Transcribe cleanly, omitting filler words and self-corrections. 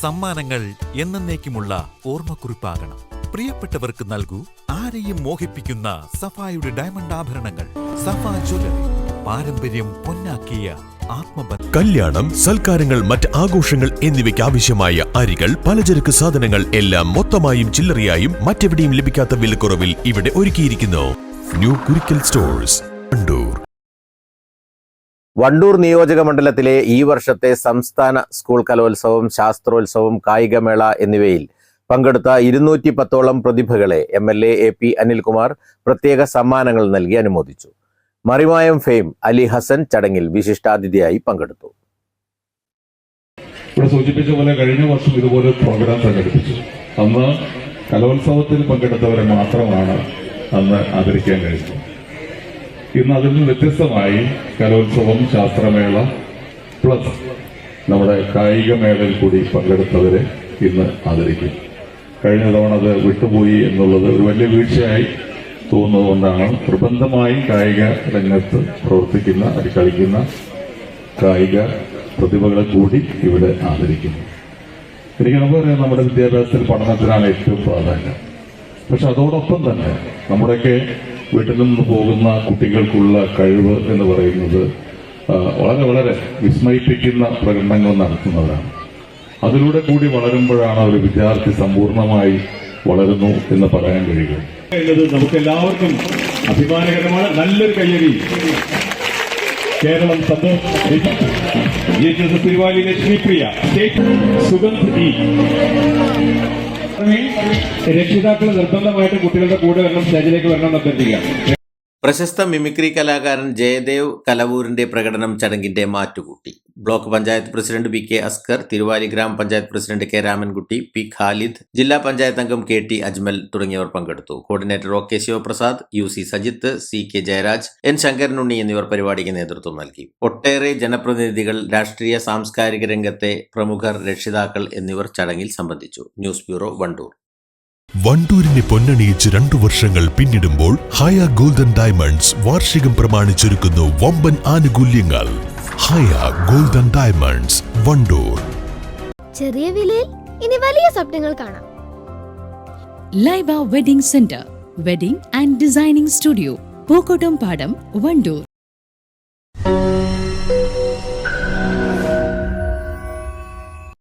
സമ്മാനങ്ങൾ എന്നേക്കുമുള്ള ഓർമ്മക്കുറിപ്പാകണം. പ്രിയപ്പെട്ടവർക്ക് നൽകൂ ആരെയും മോഹിപ്പിക്കുന്ന സഫായുടെ ഡയമണ്ട് ആഭരണങ്ങൾ. സഫ ജ്വല്ലറി, പാരമ്പര്യം പൊന്നാക്കിയ ആത്മബന്ധം. കല്യാണം, സൽക്കാരങ്ങൾ, മറ്റ് ആഘോഷങ്ങൾ എന്നിവയ്ക്ക് ആവശ്യമായ അരികൾ, പലചരക്ക് സാധനങ്ങൾ എല്ലാം മൊത്തമായും ചില്ലറയായും മറ്റെവിടെയും ലഭിക്കാത്ത വിലക്കുറവിൽ ഇവിടെ ഒരുക്കിയിരിക്കുന്നു. New Kurikkal stores, Wandoor. വണ്ടൂർ നിയോജക മണ്ഡലത്തിലെ ഈ വർഷത്തെ സംസ്ഥാന സ്കൂൾ കലോത്സവം, ശാസ്ത്രോത്സവം, കായികമേള എന്നിവയിൽ പങ്കെടുത്ത 210ഓളം പ്രതിഭകളെ MLA AP അനിൽകുമാർ പ്രത്യേക സമ്മാനങ്ങൾ നൽകി അനുമോദിച്ചു. മറിമായം ഫെയിം അലി ഹസൻ ചടങ്ങിൽ വിശിഷ്ടാതിഥിയായി പങ്കെടുത്തു. ഇവിടെ സൂചിപ്പിച്ച പോലെ കഴിഞ്ഞ വർഷം ഇതുപോലെ പ്രോഗ്രാം സംഘടിപ്പിച്ചു. അന്ന് കലോത്സവത്തിൽ പങ്കെടുത്തവരെ മാത്രമാണ് അന്ന് ആദരിക്കാൻ കഴിഞ്ഞത്. ഇന്ന് അതിൽ നിന്ന് വ്യത്യസ്തമായി കലോത്സവം, ശാസ്ത്രമേള പ്ലസ് നമ്മുടെ കായികമേളയിൽ കൂടി പങ്കെടുത്തവരെ ഇന്ന് ആദരിക്കും. കഴിഞ്ഞ തവണ അത് വിട്ടുപോയി എന്നുള്ളത് ഒരു വലിയ വീഴ്ചയായി തോന്നുന്നതുകൊണ്ടാണ് നിർബന്ധമായും കായിക രംഗത്ത് പ്രവർത്തിക്കുന്ന, അത് കളിക്കുന്ന കായിക പ്രതിഭകളെ കൂടി ഇവിടെ ആദരിക്കുന്നു. എനിക്ക് നമുക്കറിയാം, നമ്മുടെ വിദ്യാഭ്യാസത്തിൽ പഠനത്തിനാണ് ഏറ്റവും പ്രാധാന്യം. പക്ഷെ അതോടൊപ്പം തന്നെ നമ്മുടെയൊക്കെ വീട്ടിൽ നിന്ന് പോകുന്ന കുട്ടികൾക്കുള്ള കഴിവ് എന്ന് പറയുന്നത് വളരെ വളരെ വിസ്മയിപ്പിക്കുന്ന പ്രകടനങ്ങൾ നടത്തുന്നവരാണ്. അതിലൂടെ കൂടി വളരുമ്പോഴാണ് ഒരു വിദ്യാർത്ഥി സമ്പൂർണ്ണമായി വളരുന്നു എന്ന് പറയാൻ കഴിയുക. നമുക്ക് എല്ലാവർക്കും അഭിമാനകരമാണ്. നല്ലൊരു കയ്യടി. കേരളം സന്തോഷം. തിരുവാലി ലക്ഷ്മിപ്രിയ, സുഗന്ധി. രക്ഷിതാക്കൾ നിർബന്ധമായിട്ട് കുട്ടികളുടെ കൂടെ വരണം, സ്റ്റേജിലേക്ക് വരണം എന്ന് അഭ്യർത്ഥിക്കുക. പ്രശസ്ത മിമിക്രി കലാകാരൻ ജയദേവ് കലവൂരിന്റെ പ്രകടനം ചടങ്ങിന്റെ മാറ്റുകൂട്ടി. Block panchayat president BK Askar, Thiruvali ഗ്രാമപഞ്ചായത്ത് president K Ramankutty, P Khalid, ജില്ലാ പഞ്ചായത്ത് അംഗം KT അജ്മൽ തുടങ്ങിയവർ പങ്കെടുത്തു. Coordinator OK Sivaprasad, UC Sajith, CK Jayaraj, N Sankaranunni എന്നിവർ പരിപാടിക്ക് നേതൃത്വം നൽകി. ഒട്ടേറെ ജനപ്രതിനിധികൾ, രാഷ്ട്രീയ സാംസ്കാരിക രംഗത്തെ പ്രമുഖർ, രക്ഷിതാക്കൾ എന്നിവർ ചടങ്ങിൽ സംബന്ധിച്ചു. News bureau, Wandoor. വണ്ടൂരിനെ പൊന്നണിയിച്ച് 2 വർഷങ്ങൾ പിന്നിടുമ്പോൾ ഹയ ഗോൾഡൻ ഡയമണ്ട്സ് വാർഷികം പ്രമാണിച്ചൊരുക്കുന്നു വമ്പൻ ആനുകൂല്യങ്ങൾ. ഹയ ഗോൾഡൻ ഡയമണ്ട്സ്, വണ്ടൂർ. ചെറിയ വിലയിൽ ഇനി വലിയ സ്വപ്നങ്ങൾ കാണാം. Laiba wedding centre, wedding and designing studio, Pookottam പാടം, വണ്ടൂർ.